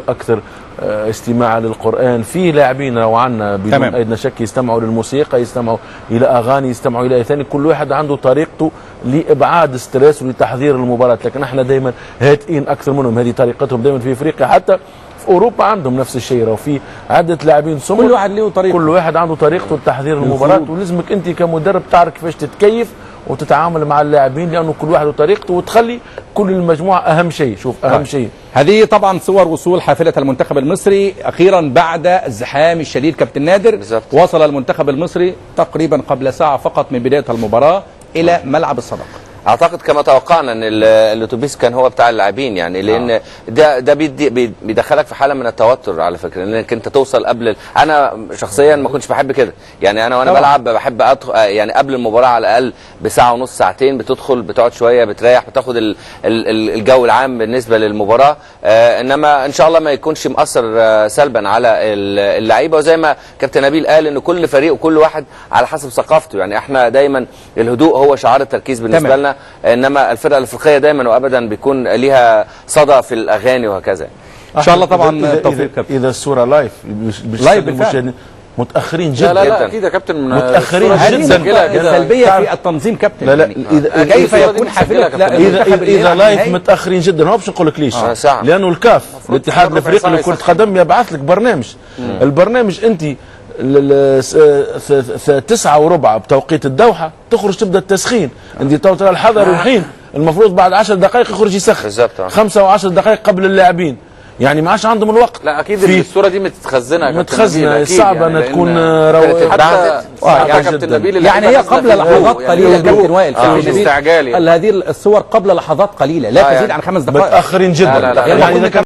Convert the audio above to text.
اكثر استماع للقران. في لاعبين لو عنا بدون ادنى شك يستمعوا للموسيقى، يستمعوا الى اغاني، يستمعوا الى ثاني، كل واحد عنده طريقته لابعاد ستريس ولتحضير المباراه. لكن احنا دائما هادئين اكثر منهم، هذه طريقتهم دائما في افريقيا، حتى في اوروبا عندهم نفس الشيء. وفي عده لاعبين سمر، كل واحد له طريقه، كل واحد عنده طريقته لتحضير المباراه، ولازمك انت كمدرب تعرف كيفاش تتكيف وتتعامل مع اللاعبين، لانه كل واحد وطريقته، وتخلي كل المجموعه اهم شيء. شوف اهم شيء هذه طبعا صور وصول حافله المنتخب المصري اخيرا بعد الزحام الشديد. كابتن نادر، وصل المنتخب المصري تقريبا قبل ساعه فقط من بدايه المباراه الى ملعب الصداقه. اعتقد كما توقعنا ان الاتوبيس كان هو بتاع اللاعبين، يعني لان ده بيدخلك في حاله من التوتر على فكره، انك انت توصل قبل. انا شخصيا ما كنتش بحب كده، يعني انا وانا بلعب بحب ادخل يعني قبل المباراه على الاقل بساعه ونص ساعتين، بتدخل بتقعد شويه بتريح، بتاخد الجو العام بالنسبه للمباراه، انما ان شاء الله ما يكونش مؤثر سلبا على اللعيبه. وزي ما كابتن نبيل قال ان كل فريق وكل واحد على حسب ثقافته، يعني احنا دايما الهدوء هو شعار التركيز بالنسبه لنا، انما الفرقه الافريقيه دايما وابدا بيكون ليها صدى في الاغاني وهكذا. ان شاء الله طبعا التوفيق. اذا الصوره لايف بالفعل متاخرين جدا. لا اكيد يا كابتن، متاخرين جدا. سلبيه في التنظيم كابتن. لا كيف يكون حافله اذا لايف متاخرين جدا، هو باش نقول لك ليش؟ لانه الكاف الاتحاد الافريقي لكره القدم يبعث لك برنامج. البرنامج انت 9:15 بتوقيت الدوحه تخرج تبدا التسخين. انت ترى الحذر الحين المفروض بعد 10 دقائق يخرج يسخن، 5 و10 دقائق قبل اللاعبين، يعني ما عادش عندهم الوقت. لا اكيد الصوره دي متخزنه صعبه يعني انها تكون حتى كابتن نبيل، يعني هي قبل لحظات قليله. كابتن وائل استعجالي، هذه الصور قبل لحظات قليله لا تزيد عن 5 دقائق، متاخرين جدا. لا